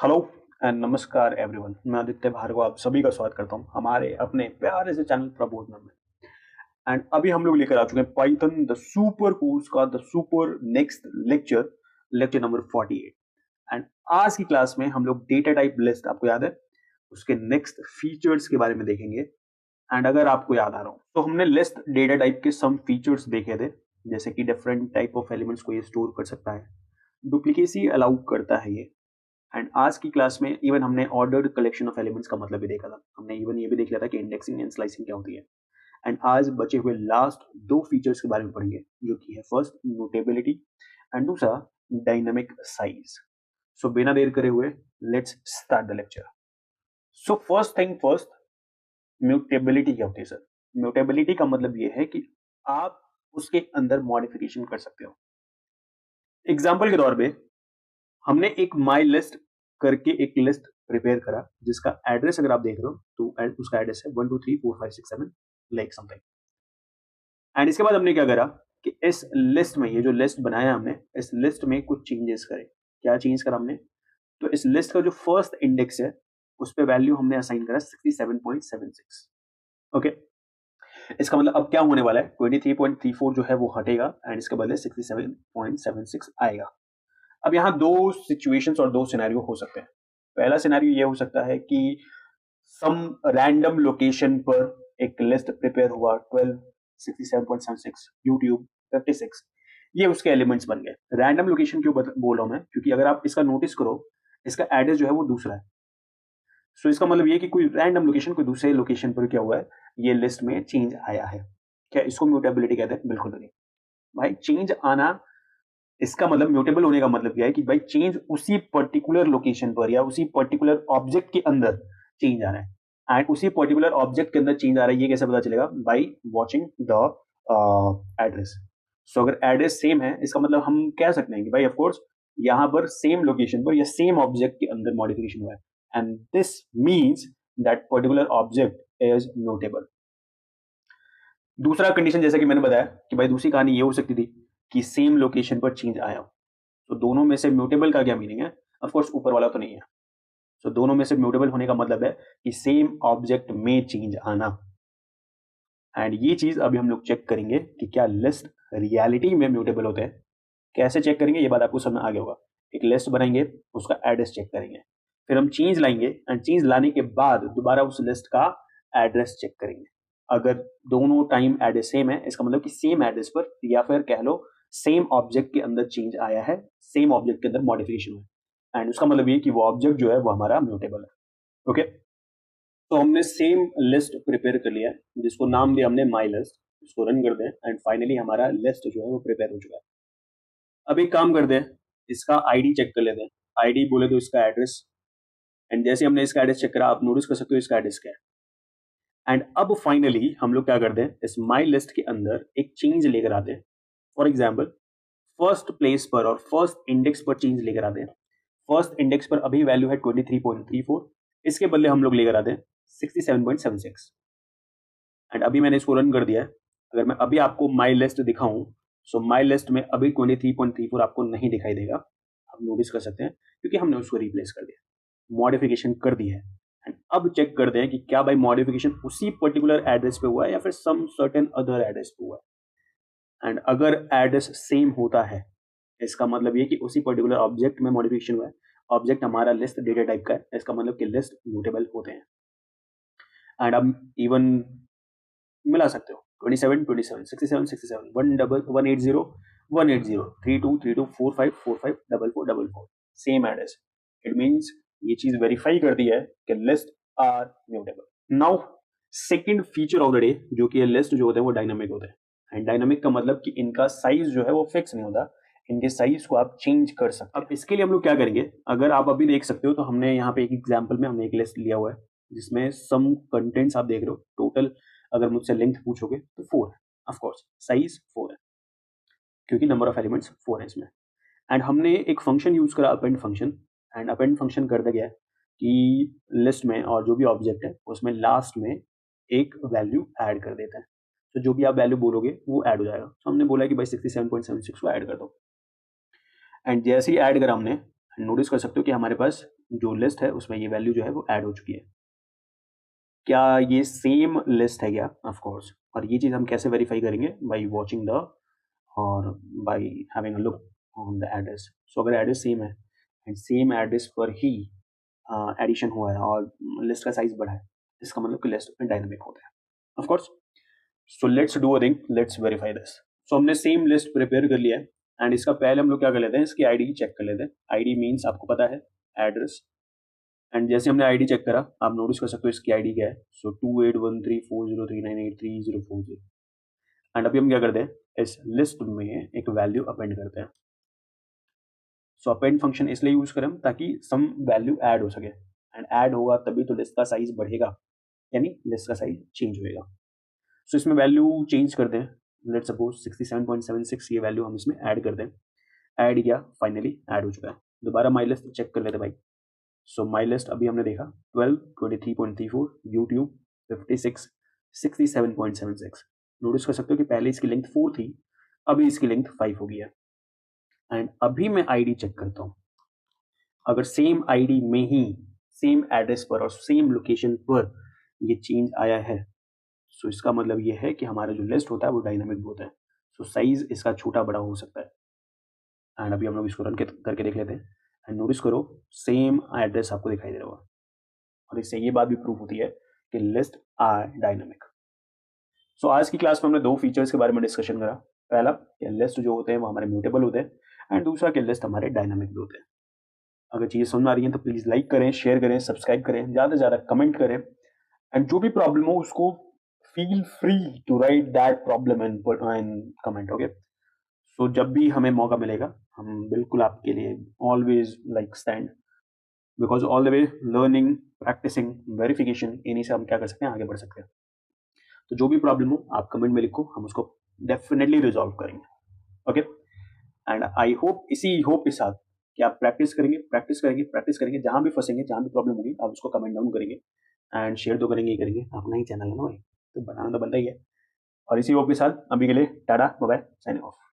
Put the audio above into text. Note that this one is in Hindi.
हेलो एंड नमस्कार एवरीवन। मैं आदित्य भार्गव आप सभी का स्वागत करता हूं हमारे अपने प्यारे से चैनल प्रबोधन में। एंड अभी हम लोग लेकर आ चुके हैं पाइथन द सुपर कोर्स का the super next lecture, lecture number 48। And आज की क्लास में हम लोग डेटा टाइप लिस्ट, आपको याद है, उसके नेक्स्ट फीचर्स के बारे में देखेंगे। एंड अगर आपको याद आ रहा हो तो हमने लिस्ट डेटा टाइप के सम फीचर्स देखे थे, जैसे कि डिफरेंट टाइप ऑफ एलिमेंट्स को ये स्टोर कर सकता है, डुप्लीकेसी अलाउ करता है ये। एंड आज की क्लास में इवन हमने ऑर्डर्ड कलेक्शन ऑफ एलिमेंट्स का मतलब भी देखा था। हमने इवन ये भी देख लिया था कि इंडेक्सिंग एंड स्लाइसिंग क्या होती है। एंड आज बचे हुए लास्ट दो फीचर्स के बारे में पढ़ेंगे, जो कि है फर्स्ट म्यूटेबिलिटी एंड दूसरा डायनामिक साइज। सो बिना देर करे हुए let's start the lecture. So first thing first, mutability क्या होती है सर? म्यूटेबिलिटी का मतलब ये है कि आप उसके अंदर मॉडिफिकेशन कर सकते हो। एग्जाम्पल के तौर पे हमने एक माई लिस्ट करके एक लिस्ट प्रिपेयर करा, जिसका एड्रेस अगर आप देख रहे हो तो उसका एड्रेस है 1 2 3 4 5 6 7 लाइक समथिंग। एंड इसके बाद हमने क्या करा कि इस लिस्ट में, ये जो लिस्ट बनाया हमने, इस लिस्ट में कुछ चेंजेस करे। क्या चेंज करा हमने? तो इस लिस्ट का जो फर्स्ट इंडेक्स है उस पे वैल्यू हमने असाइन करा 67.76। ओके, इसका मतलब अब क्या होने वाला है, 23.34 जो है वो हटेगा एंड इसके बदले 67.76 आएगा। अब यहाँ दो सिचुएशंस और दो सिनेरियो हो सकते हैं। पहला सिनेरियो ये हो सकता है कि सम रैंडम लोकेशन पर एक लिस्ट प्रिपेयर हुआ, 12 67.76 यूट्यूब 56, ये उसके एलिमेंट्स बन गए। रैंडम लोकेशन क्यों बोल रहा हूं मैं? क्योंकि अगर आप इसका नोटिस करो, इसका एड्रेस जो है वो दूसरा है। सो इसका मतलब ये कि कोई रैंडम लोकेशन कोई दूसरे लोकेशन पर क्या हुआ है, ये लिस्ट में चेंज आया है। क्या इसको म्यूटेबिलिटी कहते हैं? बिल्कुल नहीं भाई। चेंज आना, इसका मतलब म्यूटेबल होने का मतलब क्या है कि भाई चेंज उसी पर्टिकुलर लोकेशन पर या उसी पर्टिकुलर ऑब्जेक्ट के अंदर चेंज आ रहा है। एंड उसी पर्टिकुलर ऑब्जेक्ट के अंदर चेंज आ रहा है, ये कैसे पता चलेगा? By watching the address. So अगर एड्रेस सेम है, इसका मतलब हम कह सकते हैं कि भाई ऑफकोर्स यहाँ पर सेम लोकेशन पर या सेम ऑब्जेक्ट के अंदर मॉडिफिकेशन हुआ है, and this means that particular object is mutable. दूसरा कंडीशन, जैसा कि मैंने बताया कि भाई दूसरी कहानी ये हो सकती थी कि सेम लोकेशन पर चेंज आया हो। तो दोनों में से म्यूटेबल का क्या मीनिंग है? ऑफ कोर्स ऊपर वाला तो नहीं है। सो दोनों में से म्यूटेबल होने का मतलब है कि सेम ऑब्जेक्ट में चेंज आना। एंड ये चीज अभी हम लोग चेक करेंगे कि क्या लिस्ट रियलिटी में म्यूटेबल होते हैं। कैसे चेक करेंगे ये बात आपको समझ आ गया होगा। एक लिस्ट बनाएंगे, उसका एड्रेस चेक करेंगे, फिर हम चेंज लाएंगे एंड चेंज लाने के बाद दोबारा उस लिस्ट का एड्रेस चेक करेंगे। अगर दोनों टाइम एड्रेस सेम है, इसका मतलब कि सेम एड्रेस पर या फिर कह लो सेम ऑब्जेक्ट के अंदर चेंज आया है, सेम ऑब्जेक्ट के अंदर मॉडिफिकेशन हुआ है, एंड उसका मतलब ये कि वो ऑब्जेक्ट जो है वो हमारा म्यूटेबल है। ओके, तो हमने सेम लिस्ट प्रिपेयर कर लिया है, जिसको नाम दिया हमने माई लिस्ट। इसको रन कर दें एंड फाइनली हमारा लिस्ट जो है वो प्रिपेयर हो चुका है। अब एक काम करते हैं, इसका आईडी चेक कर लेते हैं। आईडी बोले तो इसका एड्रेस, एंड जैसे हमने इसका एड्रेस चेक करा, आप नोटिस कर सकते हो इसका एड्रेस क्या है। एंड अब फाइनली हम लोग क्या करते हैं, इस माई लिस्ट के अंदर एक चेंज लेकर आते हैं। फॉर एग्जाम्पल, फर्स्ट प्लेस पर और फर्स्ट इंडेक्स पर चेंज लेकर आते हैं। फर्स्ट इंडेक्स पर अभी वैल्यू है 23.34, इसके बदले हम लोग लेकर आते हैं 67.76। एंड अभी मैंने इसको रन कर दिया है। अगर मैं अभी आपको माई लिस्ट दिखाऊं, सो माई लिस्ट में अभी 23.34 आपको नहीं दिखाई देगा। आप नोटिस कर सकते हैं क्योंकि हमने उसको रिप्लेस कर दिया, मॉडिफिकेशन कर दी है। एंड अब चेक करते हैं कि क्या भाई मॉडिफिकेशन उसी पर्टिकुलर एड्रेस पे हुआ है या फिर सम सर्टेन अदर एड्रेस पे हुआ है। एंड अगर एड्रेस सेम होता है, इसका मतलब ये कि उसी पर्टिकुलर ऑब्जेक्ट में मॉडिफिकेशन हुआ है। ऑब्जेक्ट हमारा लिस्ट डेटा टाइप का है, इसका मतलब कि लिस्ट म्यूटेबल होते हैं। एंड अब इवन मिला सकते हो 27 27 67 67 180 180 32 32 45 45 44 44 सेम एड्रेस। इट मींस ये चीज वेरीफाई करती है कि list are mutable. Now second feature of the day, जो कि लिस्ट जो होते हैं वो डायनामिक होते हैं। एंड डायनामिक का मतलब कि इनका साइज जो है वो फिक्स नहीं होता, इनके साइज को आप चेंज कर सकते हैं। अब इसके लिए हम लोग क्या करेंगे, अगर आप अभी देख सकते हो तो हमने यहाँ पे एक एग्जाम्पल में हमने एक लिस्ट लिया हुआ है, जिसमें सम कंटेंट्स आप देख रहे हो। टोटल अगर मुझसे लेंथ पूछोगे तो 4 है, ऑफ कोर्स साइज 4 है क्योंकि नंबर ऑफ एलिमेंट्स 4 है इसमें। एंड हमने एक फंक्शन यूज करा, append function. And append function कर दिया गया है कि लिस्ट में और जो भी ऑब्जेक्ट है उसमें लास्ट में एक वैल्यू ऐड कर देता है। तो जो भी आप वैल्यू बोलोगे वो ऐड हो जाएगा। तो हमने बोला कि भाई 67.76 को ऐड कर दो। एंड जैसे ही ऐड करा हमने, नोटिस कर सकते हो कि हमारे पास जो लिस्ट है उसमें ये वैल्यू जो है वो ऐड हो चुकी है। क्या ये सेम लिस्ट है क्या? Of course. और ये चीज़ हम कैसे वेरीफाई करेंगे? बाय वॉचिंग द और by having a look on the address. So अगर एड्रेस सेम है एंड सेम एड्रेस पर ही एडिशन हुआ है और लिस्ट का साइज बढ़ा है, इसका मतलब कि लिस्ट डायनामिक होता है। Of course. So let's do a thing, let's verify this. So हमने सेम लिस्ट प्रिपेयर कर लिया है एंड इसका पहले हम लोग क्या कर लेते हैं, इसकी आईडी चेक कर लेते हैं। आईडी मीन्स आपको पता है एड्रेस। एंड जैसे हमने आईडी चेक करा, आप नोटिस कर सकते हो इसकी आईडी क्या है। सो 28134039833040। एंड अभी हम क्या करते हैं, इस लिस्ट में एक वैल्यू अपेंड करते हैं। सो अपेंड फंक्शन इसलिए यूज करें ताकि सम वैल्यू ऐड हो सके, एंड ऐड होगा तभी तो लिस्ट का साइज बढ़ेगा, यानी लिस्ट का साइज चेंज होएगा। सो इसमें वैल्यू चेंज करते हैं। लेट सपोज 67.76 ये वैल्यू हम इसमें ऐड करते हैं। ऐड किया, फाइनली ऐड हो चुका है। दोबारा माई लिस्ट चेक कर लेते हैं भाई। सो माई लिस्ट अभी हमने देखा 12, 23.34, यूट्यूब 56, 67.76। नोटिस कर सकते हो कि पहले इसकी लेंथ 4 थी, अभी इसकी लेंथ 5 हो गई है। एंड अभी मैं आईडी चेक करता हूँ, अगर सेम आईडी में ही सेम एड्रेस पर और सेम लोकेशन पर ये चेंज आया है, सो इसका मतलब ये है कि हमारा जो लिस्ट होता है वो डायनामिक होता है। सो साइज इसका छोटा बड़ा हो सकता है। एंड अभी हम लोग इसको रन करके देख लेते हैं। एंड नोटिस करो, सेम एड्रेस आपको दिखाई दे रहा होगा। और इससे ये बात भी प्रूफ होती है कि लिस्ट आर डायनामिक। सो आज की क्लास में हमने दो फीचर्स के बारे में डिस्कशन करा। पहला कि लिस्ट जो होते हैं वो हमारे म्यूटेबल होते हैं, एंड दूसरा कि लिस्ट हमारे डायनामिक भी होते हैं। अगर चीज़ें समझ में आ रही हैं तो प्लीज़ लाइक करें, शेयर करें, सब्सक्राइब करें, ज़्यादा से ज़्यादा कमेंट करें। एंड जो भी प्रॉब्लम हो उसको feel free to write that problem in comment. Okay. So जब भी हमें मौका मिलेगा हम बिल्कुल आपके लिए always like stand, because all the way learning, practising, verification, इन्हीं से हम क्या कर सकते हैं, आगे बढ़ सकते हैं। तो जो भी प्रॉब्लम हो आप कमेंट में लिखो, हम उसको डेफिनेटली रिजॉल्व करेंगे। ओके। एंड आई होप, इसी होप के साथ कि आप प्रैक्टिस करेंगे, प्रैक्टिस करेंगे, प्रैक्टिस करेंगे, जहां भी फंसेंगे, जहां भी प्रॉब्लम होगी आप उसको कमेंट डाउन करेंगे एंड शेयर तो करेंगे ही करेंगे। अपना ही चैनल है ना भाई, तो बनाना तो बनता ही है। और इसी होप के साथ अभी के लिए tata bye bye, signing of.